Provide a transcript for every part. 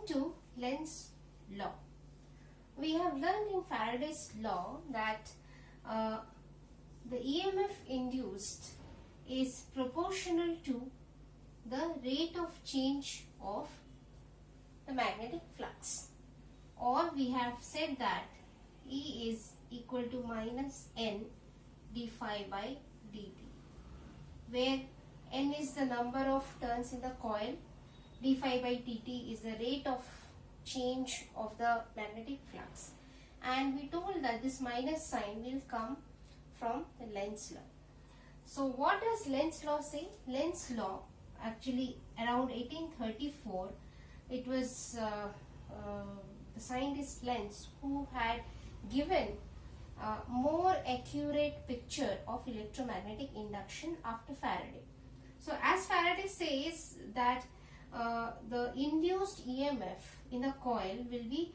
to Lenz's law. We have learned in Faraday's law that the EMF induced is proportional to the rate of change of the magnetic flux, or we have said that E is equal to minus N d phi by dt, where N is the number of turns in the coil, d phi by dt is the rate of change of the magnetic flux, and we told that this minus sign will come from the Lenz's law. So what does Lenz's law say? Lenz's law, actually around 1834, it was the scientist Lenz who had given more accurate picture of electromagnetic induction after Faraday. So as Faraday says that the induced EMF in the coil will be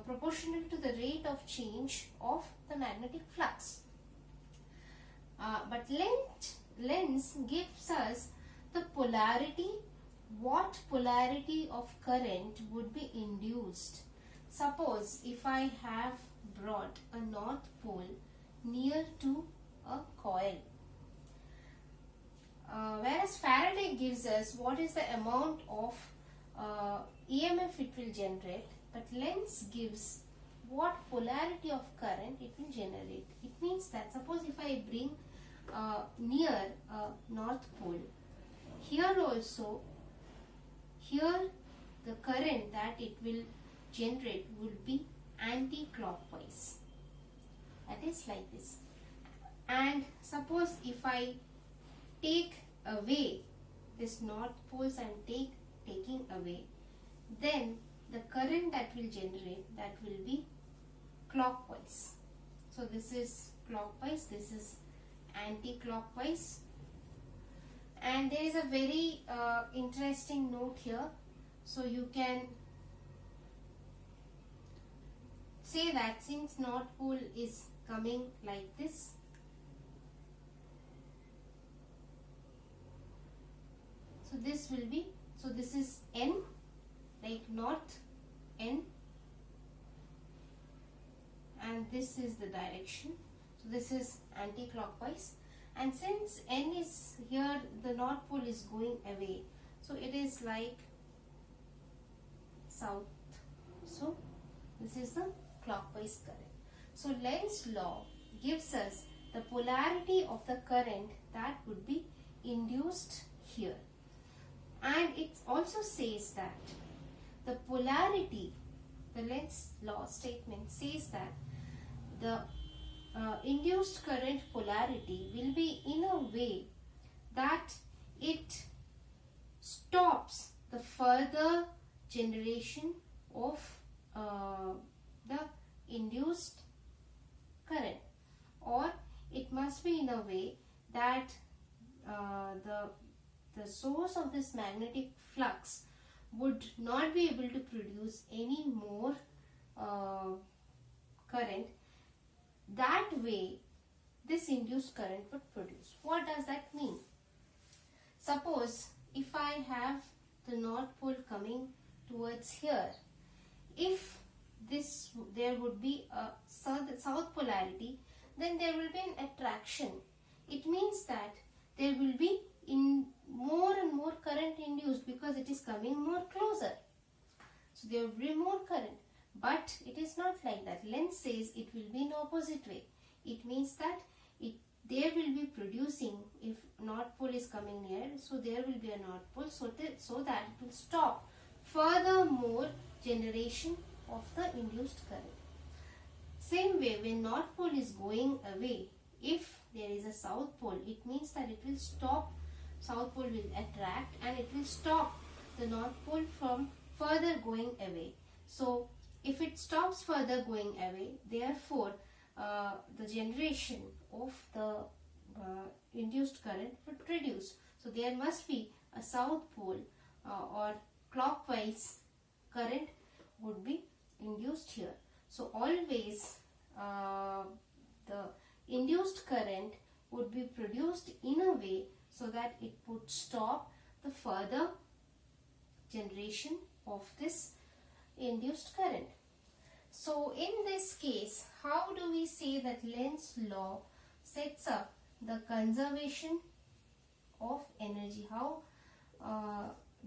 proportional to the rate of change of the magnetic flux. But Lenz gives us the polarity, what polarity of current would be induced. Suppose if I have brought a north pole near to a coil, whereas Faraday gives us what is the amount of EMF it will generate, but Lenz gives what polarity of current it will generate. It means that suppose if I bring near a north pole, here also, here the current that it will generate will be anti-clockwise. That is like this. And suppose if I take away this north poles and taking away, then the current that will generate, that will be clockwise. So this is clockwise, this is anti-clockwise. And there is a very interesting note here. So you can say that since north pole is coming like this, so this will be, so this is N, like north N, and this is the direction. So this is anti-clockwise, and since N is here, the north pole is going away, so it is like south. So this is the clockwise current. So Lenz's law gives us the polarity of the current that would be induced here, and it also says that the polarity, the Lenz's law statement says that the induced current polarity will be in a way that it stops the further generation of the induced current, or it must be in a way that the source of this magnetic flux would not be able to produce any more current. That way this induced current would produce. What does that mean? Suppose if I have the north pole coming towards here, if there would be a south polarity, then there will be an attraction. It means that there will be more and more current induced because it is coming more closer. So there will be more current. But it is not like that. Lenz says it will be in opposite way. It means that there will be producing, if north pole is coming near, so there will be a north pole, so that it will stop further more generation of the induced current. Same way, when north pole is going away, if there is a south pole, it means that it will stop, south pole will attract, and it will stop the north pole from further going away. So if it stops further going away, therefore the generation of the induced current would reduce. So there must be a south pole or clockwise current would be induced here. So always the induced current would be produced in a way so that it would stop the further generation of this induced current. So in this case, how do we say that Lenz's law sets up the conservation of energy? How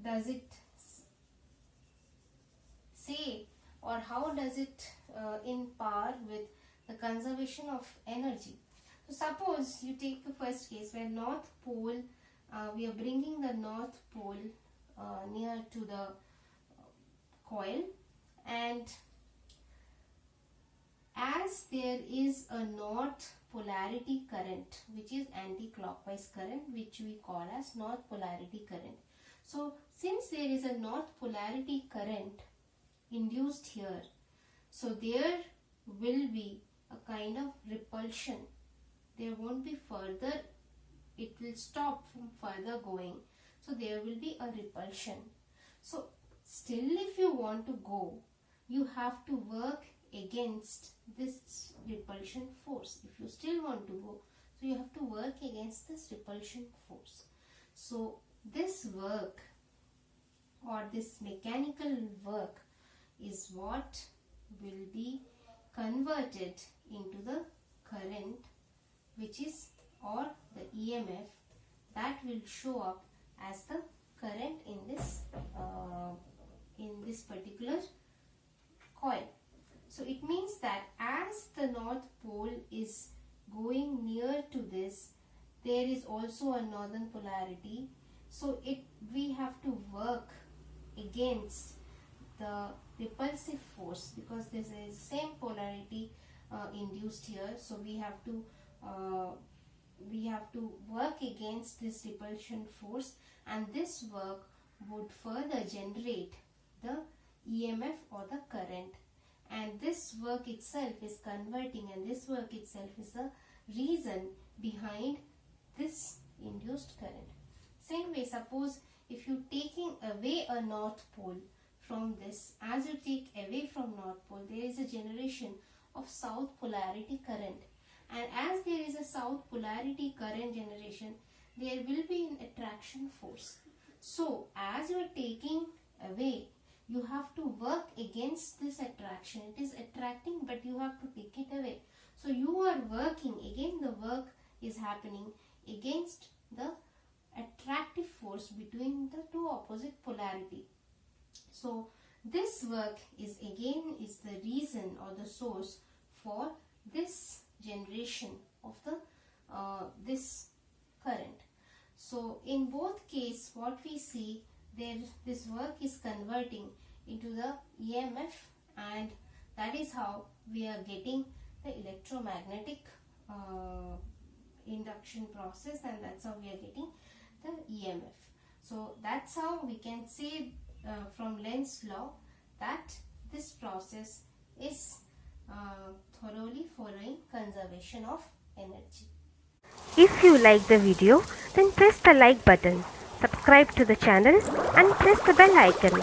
does it say, or how does it in par with the conservation of energy? So suppose you take the first case where North Pole, we are bringing the North Pole near to the coil, and as there is a north polarity current which is anti-clockwise current, which we call as north polarity current. So since there is a north polarity current induced here, so there will be a kind of repulsion. There won't be further, it will stop from further going. So there will be a repulsion. So still, if you want to go, you have to work against this repulsion force. If you still want to go, so you have to work against this repulsion force. So this work, or this mechanical work, is what will be converted into the current, which is, or the EMF that will show up as the current in this particular coil. So it means that as the North Pole is going near to this, there is also a northern polarity. So we have to work against the repulsive force, because there is the same polarity induced here. So we have to work against this repulsion force, and this work would further generate the EMF or the current. And this work itself is converting, and this work itself is the reason behind this induced current. Same way, suppose if you taking away a North Pole from this, as you take away from North Pole, there is a generation of south polarity current. And as there is a south polarity current generation, there will be an attraction force. So as you are taking away, you have to work against this attraction. It is attracting, but you have to take it away. So you are working, again the work is happening against the attractive force between the two opposite polarity. So this work is the reason or the source for this generation of the this current. So in both cases, what we see there, this work is converting into the EMF, and that is how we are getting the electromagnetic induction process, and that's how we are getting the EMF. So that's how we can say from Lenz's law that this process is thoroughly following conservation of energy. If you like the video, then press the like button, subscribe to the channel and press the bell icon.